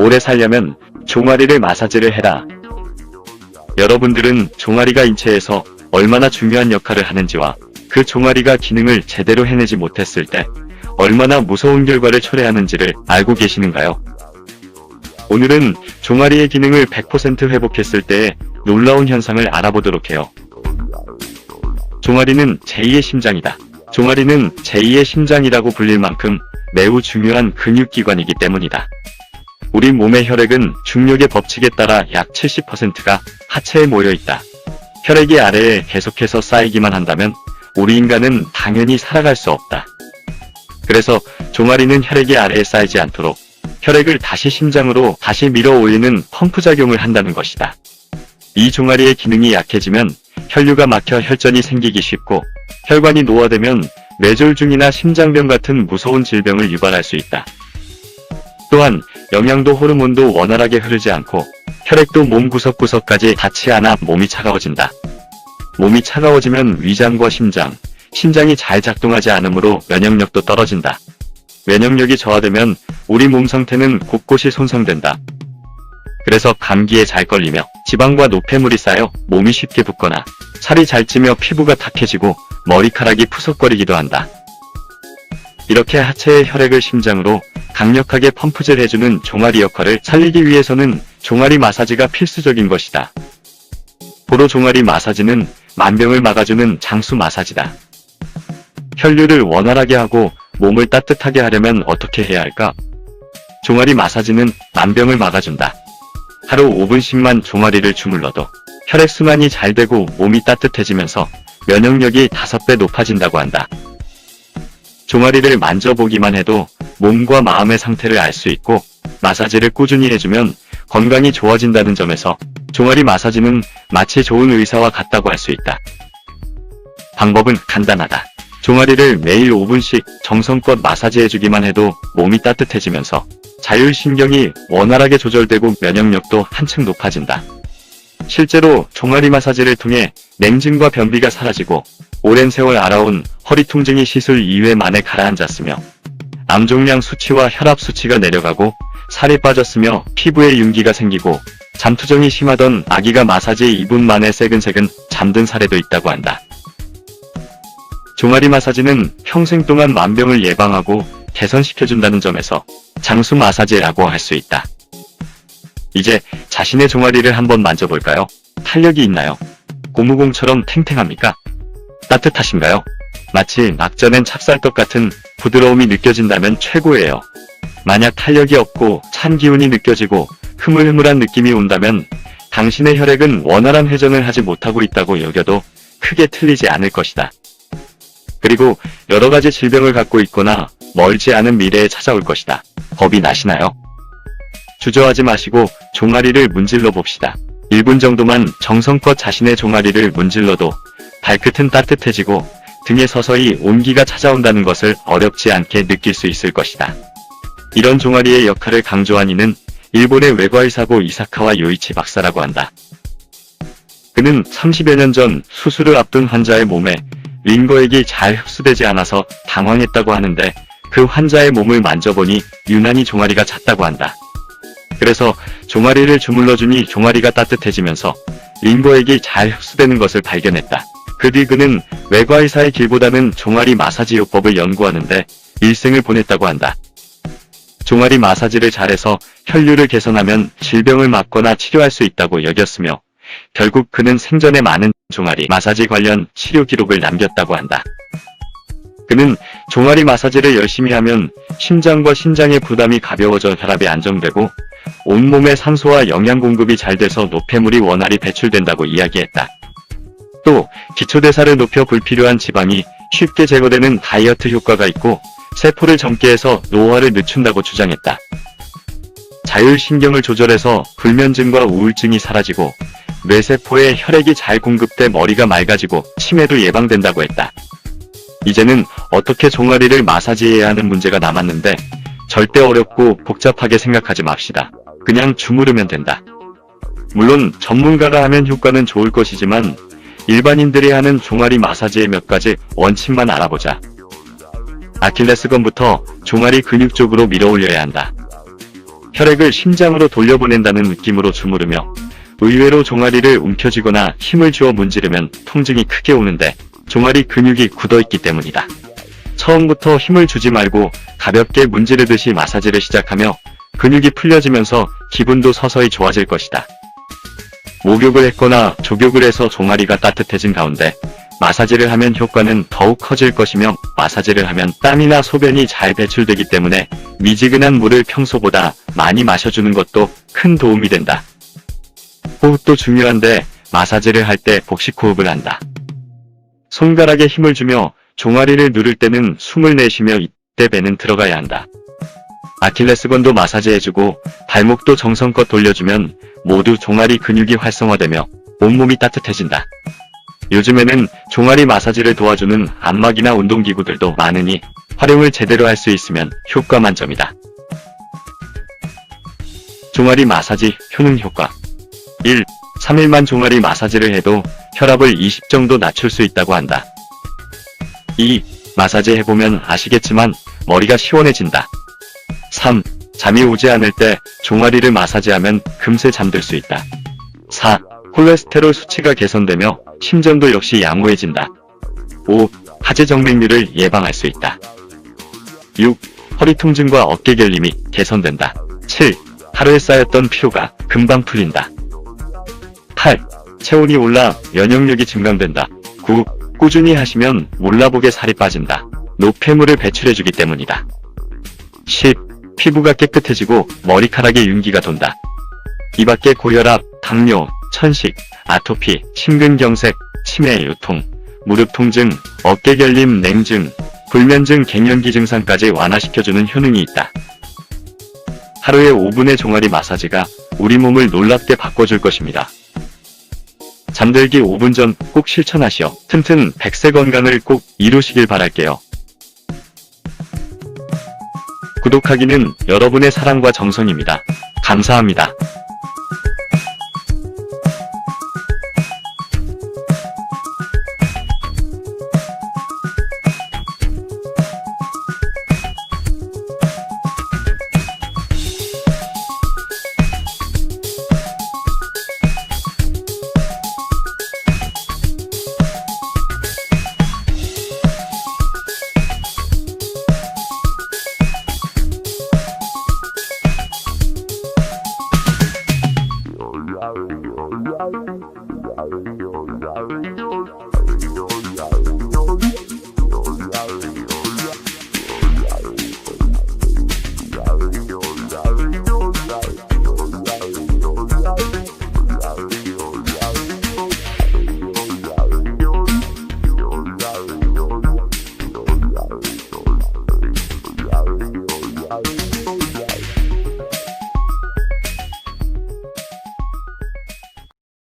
오래 살려면 종아리를 마사지를 해라. 여러분들은 종아리가 인체에서 얼마나 중요한 역할을 하는지와 그 종아리가 기능을 제대로 해내지 못했을 때 얼마나 무서운 결과를 초래하는지를 알고 계시는가요? 오늘은 종아리의 기능을 100% 회복했을 때의 놀라운 현상을 알아보도록 해요. 종아리는 제2의 심장이다. 종아리는 제2의 심장이라고 불릴 만큼 매우 중요한 근육기관이기 때문이다. 우리 몸의 혈액은 중력의 법칙에 따라 약 70%가 하체에 모여있다. 혈액이 아래에 계속해서 쌓이기만 한다면 우리 인간은 당연히 살아갈 수 없다. 그래서 종아리는 혈액이 아래에 쌓이지 않도록 혈액을 다시 심장으로 다시 밀어 올리는 펌프 작용을 한다는 것이다. 이 종아리의 기능이 약해지면 혈류가 막혀 혈전이 생기기 쉽고 혈관이 노화되면 뇌졸중이나 심장병 같은 무서운 질병을 유발할 수 있다. 또한 영양도 호르몬도 원활하게 흐르지 않고 혈액도 몸 구석구석까지 닿지 않아 몸이 차가워진다. 몸이 차가워지면 위장과 심장이 잘 작동하지 않으므로 면역력도 떨어진다. 면역력이 저하되면 우리 몸 상태는 곳곳이 손상된다. 그래서 감기에 잘 걸리며 지방과 노폐물이 쌓여 몸이 쉽게 붓거나 살이 잘 찌며 피부가 탁해지고 머리카락이 푸석거리기도 한다. 이렇게 하체의 혈액을 심장으로 강력하게 펌프질 해주는 종아리 역할을 살리기 위해서는 종아리 마사지가 필수적인 것이다. 고로 종아리 마사지는 만병을 막아주는 장수 마사지다. 혈류를 원활하게 하고 몸을 따뜻하게 하려면 어떻게 해야 할까? 종아리 마사지는 만병을 막아준다. 하루 5분씩만 종아리를 주물러도 혈액순환이 잘 되고 몸이 따뜻해지면서 면역력이 5배 높아진다고 한다. 종아리를 만져보기만 해도 몸과 마음의 상태를 알 수 있고 마사지를 꾸준히 해주면 건강이 좋아진다는 점에서 종아리 마사지는 마치 좋은 의사와 같다고 할 수 있다. 방법은 간단하다. 종아리를 매일 5분씩 정성껏 마사지해주기만 해도 몸이 따뜻해지면서 자율신경이 원활하게 조절되고 면역력도 한층 높아진다. 실제로 종아리 마사지를 통해 냉증과 변비가 사라지고 오랜 세월 알아온 허리 통증이 시술 2회 만에 가라앉았으며 암종양 수치와 혈압 수치가 내려가고 살이 빠졌으며 피부에 윤기가 생기고 잠투정이 심하던 아기가 마사지 2분 만에 새근새근 잠든 사례도 있다고 한다. 종아리 마사지는 평생 동안 만병을 예방하고 개선시켜준다는 점에서 장수 마사지라고 할 수 있다. 이제 자신의 종아리를 한번 만져볼까요? 탄력이 있나요? 고무공처럼 탱탱합니까? 따뜻하신가요? 마치 낙져낸 찹쌀떡 같은 부드러움이 느껴진다면 최고예요. 만약 탄력이 없고 찬 기운이 느껴지고 흐물흐물한 느낌이 온다면 당신의 혈액은 원활한 회전을 하지 못하고 있다고 여겨도 크게 틀리지 않을 것이다. 그리고 여러가지 질병을 갖고 있거나 멀지 않은 미래에 찾아올 것이다. 겁이 나시나요? 주저하지 마시고 종아리를 문질러 봅시다. 1분 정도만 정성껏 자신의 종아리를 문질러도 발끝은 따뜻해지고 등에 서서히 온기가 찾아온다는 것을 어렵지 않게 느낄 수 있을 것이다. 이런 종아리의 역할을 강조한 이는 일본의 외과의사고 이사카와 요이치 박사라고 한다. 그는 30여 년 전 수술을 앞둔 환자의 몸에 링거액이 잘 흡수되지 않아서 당황했다고 하는데 그 환자의 몸을 만져보니 유난히 종아리가 찼다고 한다. 그래서 종아리를 주물러주니 종아리가 따뜻해지면서 링거액이 잘 흡수되는 것을 발견했다. 그 뒤 그는 외과의사의 길보다는 종아리 마사지 요법을 연구하는데 일생을 보냈다고 한다. 종아리 마사지를 잘해서 혈류를 개선하면 질병을 막거나 치료할 수 있다고 여겼으며 결국 그는 생전에 많은 종아리 마사지 관련 치료 기록을 남겼다고 한다. 그는 종아리 마사지를 열심히 하면 심장과 신장의 부담이 가벼워져 혈압이 안정되고 온몸의 산소와 영양 공급이 잘 돼서 노폐물이 원활히 배출된다고 이야기했다. 또 기초대사를 높여 불필요한 지방이 쉽게 제거되는 다이어트 효과가 있고 세포를 젊게 해서 노화를 늦춘다고 주장했다. 자율신경을 조절해서 불면증과 우울증이 사라지고 뇌세포에 혈액이 잘 공급돼 머리가 맑아지고 치매도 예방된다고 했다. 이제는 어떻게 종아리를 마사지해야 하는 문제가 남았는데 절대 어렵고 복잡하게 생각하지 맙시다. 그냥 주무르면 된다. 물론 전문가가 하면 효과는 좋을 것이지만 일반인들이 하는 종아리 마사지의 몇 가지 원칙만 알아보자. 아킬레스건부터 종아리 근육 쪽으로 밀어 올려야 한다. 혈액을 심장으로 돌려보낸다는 느낌으로 주무르며 의외로 종아리를 움켜쥐거나 힘을 주어 문지르면 통증이 크게 오는데 종아리 근육이 굳어있기 때문이다. 처음부터 힘을 주지 말고 가볍게 문지르듯이 마사지를 시작하며 근육이 풀려지면서 기분도 서서히 좋아질 것이다. 목욕을 했거나 족욕을 해서 종아리가 따뜻해진 가운데 마사지를 하면 효과는 더욱 커질 것이며 마사지를 하면 땀이나 소변이 잘 배출되기 때문에 미지근한 물을 평소보다 많이 마셔주는 것도 큰 도움이 된다. 호흡도 중요한데 마사지를 할 때 복식호흡을 한다. 손가락에 힘을 주며 종아리를 누를 때는 숨을 내쉬며 이때 배는 들어가야 한다. 아킬레스건도 마사지해주고 발목도 정성껏 돌려주면 모두 종아리 근육이 활성화되며 온몸이 따뜻해진다. 요즘에는 종아리 마사지를 도와주는 안마기나 운동기구들도 많으니 활용을 제대로 할 수 있으면 효과 만점이다. 종아리 마사지 효능 효과 1. 3일만 종아리 마사지를 해도 혈압을 20 정도 낮출 수 있다고 한다. 2. 마사지 해보면 아시겠지만 머리가 시원해진다. 3. 잠이 오지 않을 때 종아리를 마사지하면 금세 잠들 수 있다. 4. 콜레스테롤 수치가 개선되며 심전도 역시 양호해진다. 5. 하지정맥류를 예방할 수 있다. 6. 허리 통증과 어깨 결림이 개선된다. 7. 하루에 쌓였던 피로가 금방 풀린다. 8. 체온이 올라 면역력이 증강된다. 9. 꾸준히 하시면 몰라보게 살이 빠진다. 노폐물을 배출해주기 때문이다. 10. 피부가 깨끗해지고 머리카락에 윤기가 돈다. 이 밖에 고혈압, 당뇨, 천식, 아토피, 심근경색, 치매, 요통, 무릎 통증, 어깨 결림, 냉증, 불면증, 갱년기 증상까지 완화시켜주는 효능이 있다. 하루에 5분의 종아리 마사지가 우리 몸을 놀랍게 바꿔줄 것입니다. 잠들기 5분 전 꼭 실천하시어 튼튼 100세 건강을 꼭 이루시길 바랄게요. 구독하기는 여러분의 사랑과 정성입니다. 감사합니다.